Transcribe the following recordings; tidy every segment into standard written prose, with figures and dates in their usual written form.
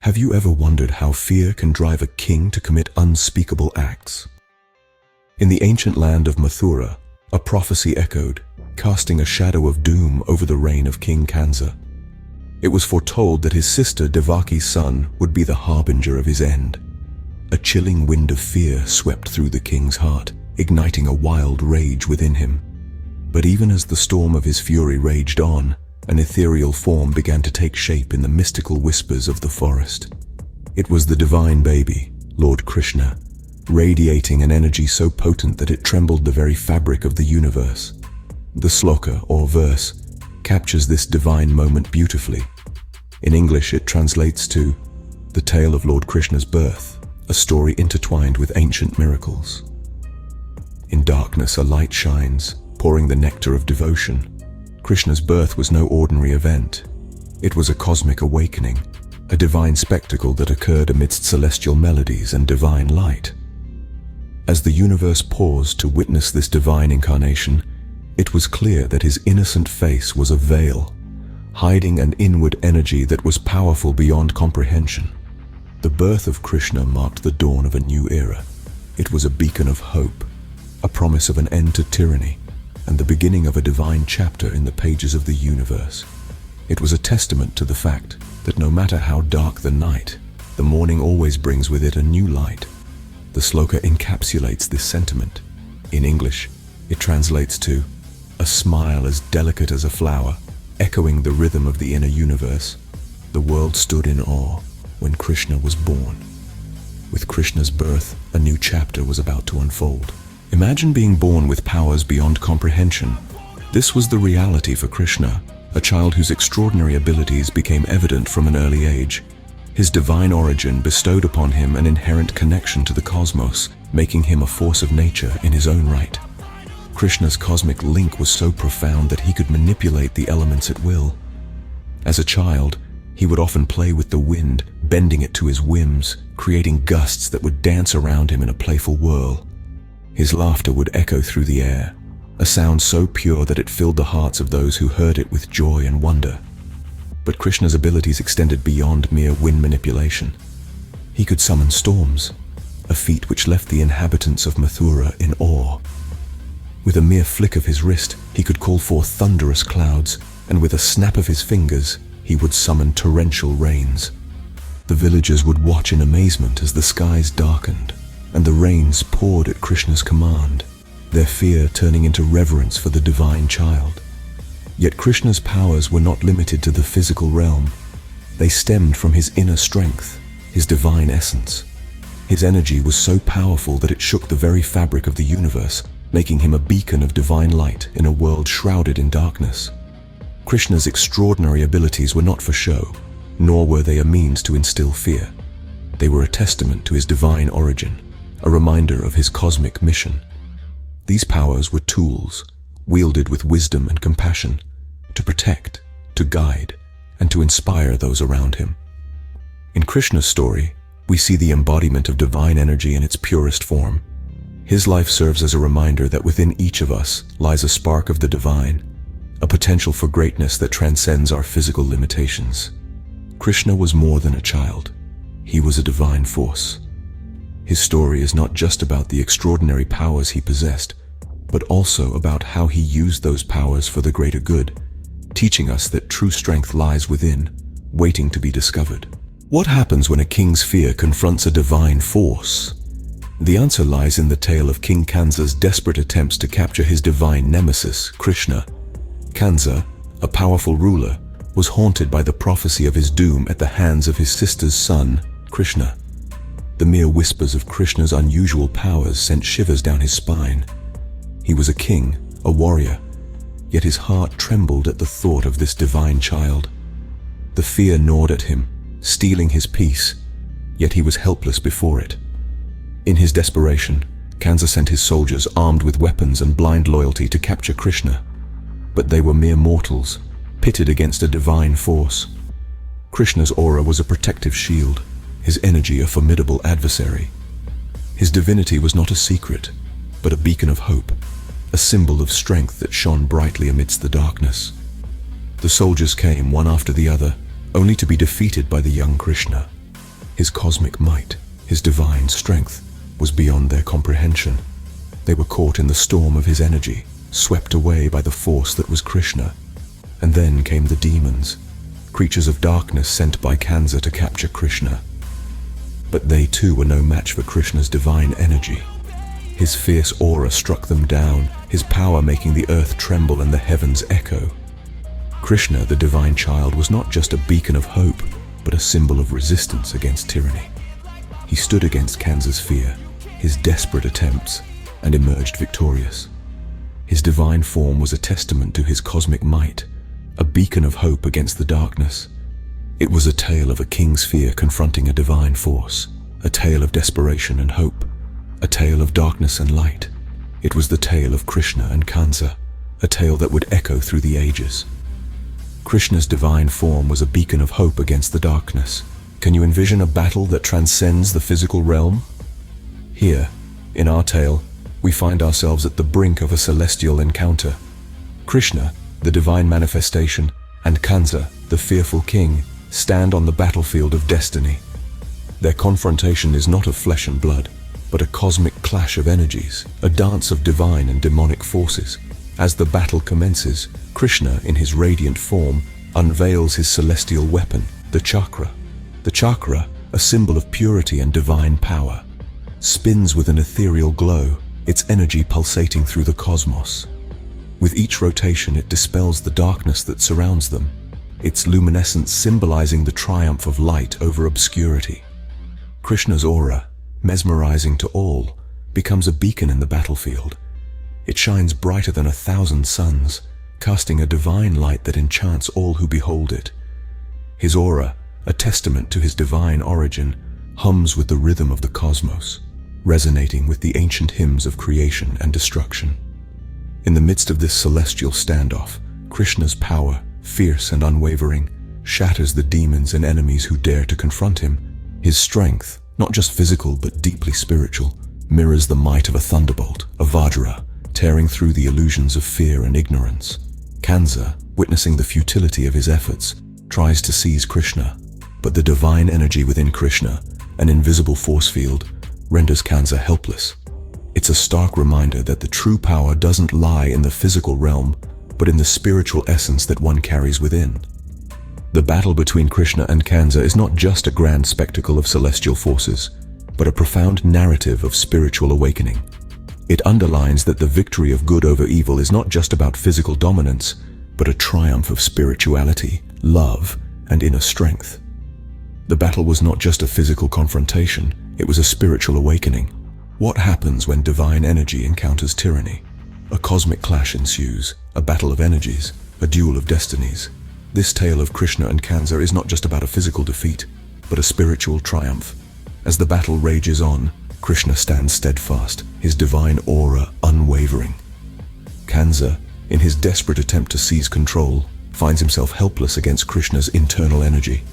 Have you ever wondered how fear can drive a king to commit unspeakable acts? In the ancient land of Mathura, a prophecy echoed, casting a shadow of doom over the reign of King Kansa. It was foretold that his sister Devaki's son would be the harbinger of his end. A chilling wind of fear swept through the king's heart, igniting a wild rage within him. But even as the storm of his fury raged on, an ethereal form began to take shape in the mystical whispers of the forest. It was the divine baby, Lord Krishna, radiating an energy so potent that it trembled the very fabric of the universe. The sloka, or verse, captures this divine moment beautifully. In English, it translates to the tale of Lord Krishna's birth, a story intertwined with ancient miracles. In darkness, a light shines, pouring the nectar of devotion. Krishna's birth was no ordinary event. It was a cosmic awakening, a divine spectacle that occurred amidst celestial melodies and divine light. As the universe paused to witness this divine incarnation, it was clear that his innocent face was a veil, hiding an inward energy that was powerful beyond comprehension. The birth of Krishna marked the dawn of a new era. It was a beacon of hope, a promise of an end to tyranny, and the beginning of a divine chapter in the pages of the universe. It was a testament to the fact that no matter how dark the night, the morning always brings with it a new light. The sloka encapsulates this sentiment. In English, it translates to a smile as delicate as a flower, echoing the rhythm of the inner universe. The world stood in awe when Krishna was born. With Krishna's birth, a new chapter was about to unfold. Imagine being born with powers beyond comprehension. This was the reality for Krishna, a child whose extraordinary abilities became evident from an early age. His divine origin bestowed upon him an inherent connection to the cosmos, making him a force of nature in his own right. Krishna's cosmic link was so profound that he could manipulate the elements at will. As a child, he would often play with the wind, bending it to his whims, creating gusts that would dance around him in a playful whirl. His laughter would echo through the air, a sound so pure that it filled the hearts of those who heard it with joy and wonder. But Krishna's abilities extended beyond mere wind manipulation. He could summon storms, a feat which left the inhabitants of Mathura in awe. With a mere flick of his wrist, he could call forth thunderous clouds, and with a snap of his fingers, he would summon torrential rains. The villagers would watch in amazement as the skies darkened, and the rains poured at Krishna's command, their fear turning into reverence for the divine child. Yet Krishna's powers were not limited to the physical realm. They stemmed from his inner strength, his divine essence. His energy was so powerful that it shook the very fabric of the universe, making him a beacon of divine light in a world shrouded in darkness. Krishna's extraordinary abilities were not for show, nor were they a means to instill fear. They were a testament to his divine origin, a reminder of his cosmic mission. These powers were tools, wielded with wisdom and compassion, to protect, to guide, and to inspire those around him. In Krishna's story, we see the embodiment of divine energy in its purest form. His life serves as a reminder that within each of us lies a spark of the divine, a potential for greatness that transcends our physical limitations. Krishna was more than a child. He was a divine force. His story is not just about the extraordinary powers he possessed, but also about how he used those powers for the greater good, teaching us that true strength lies within, waiting to be discovered. What happens when a king's fear confronts a divine force? The answer lies in the tale of King Kansa's desperate attempts to capture his divine nemesis, Krishna. Kansa, a powerful ruler, was haunted by the prophecy of his doom at the hands of his sister's son, Krishna. The mere whispers of Krishna's unusual powers sent shivers down his spine. He was a king, a warrior, yet his heart trembled at the thought of this divine child. The fear gnawed at him, stealing his peace, yet he was helpless before it. In his desperation, Kansa sent his soldiers armed with weapons and blind loyalty to capture Krishna. But they were mere mortals, pitted against a divine force. Krishna's aura was a protective shield, his energy a formidable adversary. His divinity was not a secret, but a beacon of hope, a symbol of strength that shone brightly amidst the darkness. The soldiers came one after the other, only to be defeated by the young Krishna. His cosmic might, his divine strength, was beyond their comprehension. They were caught in the storm of his energy, swept away by the force that was Krishna. And then came the demons, creatures of darkness sent by Kansa to capture Krishna. But they too were no match for Krishna's divine energy. His fierce aura struck them down, his power making the earth tremble and the heavens echo. Krishna, the divine child, was not just a beacon of hope, but a symbol of resistance against tyranny. He stood against Kansa's fear, his desperate attempts, and emerged victorious. His divine form was a testament to his cosmic might, a beacon of hope against the darkness. It was a tale of a king's fear confronting a divine force, a tale of desperation and hope, a tale of darkness and light. It was the tale of Krishna and Kansa, a tale that would echo through the ages. Krishna's divine form was a beacon of hope against the darkness. Can you envision a battle that transcends the physical realm? Here, in our tale, we find ourselves at the brink of a celestial encounter. Krishna, the divine manifestation, and Kansa, the fearful king, stand on the battlefield of destiny. Their confrontation is not of flesh and blood, but a cosmic clash of energies, a dance of divine and demonic forces. As the battle commences, Krishna, in his radiant form, unveils his celestial weapon, the chakra. The chakra, a symbol of purity and divine power, spins with an ethereal glow, its energy pulsating through the cosmos. With each rotation, it dispels the darkness that surrounds them, its luminescence symbolizing the triumph of light over obscurity. Krishna's aura, mesmerizing to all, becomes a beacon in the battlefield. It shines brighter than 1,000 suns, casting a divine light that enchants all who behold it. His aura, a testament to his divine origin, hums with the rhythm of the cosmos, resonating with the ancient hymns of creation and destruction. In the midst of this celestial standoff, Krishna's power, fierce and unwavering, shatters the demons and enemies who dare to confront him. His strength, not just physical but deeply spiritual, mirrors the might of a thunderbolt, a Vajra, tearing through the illusions of fear and ignorance. Kansa, witnessing the futility of his efforts, tries to seize Krishna, but the divine energy within Krishna, an invisible force field, renders Kansa helpless. It's a stark reminder that the true power doesn't lie in the physical realm, but in the spiritual essence that one carries within. The battle between Krishna and Kansa is not just a grand spectacle of celestial forces, but a profound narrative of spiritual awakening. It underlines that the victory of good over evil is not just about physical dominance, but a triumph of spirituality, love, and inner strength. The battle was not just a physical confrontation, it was a spiritual awakening. What happens when divine energy encounters tyranny? A cosmic clash ensues, a battle of energies, a duel of destinies. This tale of Krishna and Kansa is not just about a physical defeat, but a spiritual triumph. As the battle rages on, Krishna stands steadfast, his divine aura unwavering. Kansa, in his desperate attempt to seize control, finds himself helpless against Krishna's internal energy.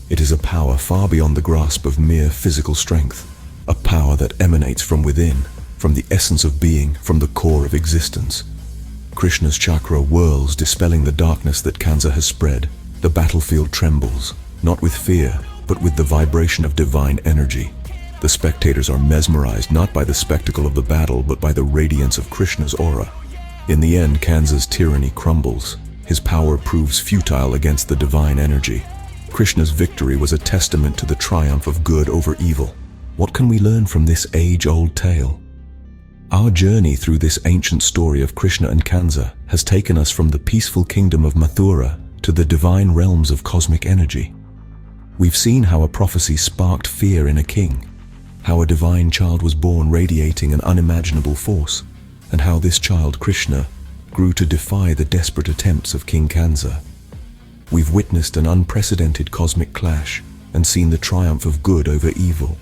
It is a power far beyond the grasp of mere physical strength, a power that emanates from within, from the essence of being, from the core of existence. Krishna's chakra whirls, dispelling the darkness that Kansa has spread. The battlefield trembles, not with fear, but with the vibration of divine energy. The spectators are mesmerized not by the spectacle of the battle, but by the radiance of Krishna's aura. In the end, Kansa's tyranny crumbles. His power proves futile against the divine energy. Krishna's victory was a testament to the triumph of good over evil. What can we learn from this age-old tale? Our journey through this ancient story of Krishna and Kansa has taken us from the peaceful kingdom of Mathura to the divine realms of cosmic energy. We've seen how a prophecy sparked fear in a king, how a divine child was born radiating an unimaginable force, and how this child, Krishna, grew to defy the desperate attempts of King Kansa. We've witnessed an unprecedented cosmic clash and seen the triumph of good over evil.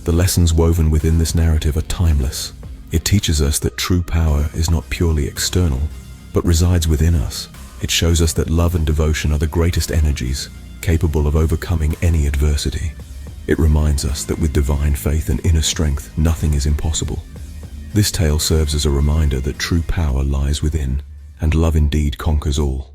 The lessons woven within this narrative are timeless. It teaches us that true power is not purely external, but resides within us. It shows us that love and devotion are the greatest energies, capable of overcoming any adversity. It reminds us that with divine faith and inner strength, nothing is impossible. This tale serves as a reminder that true power lies within, and love indeed conquers all.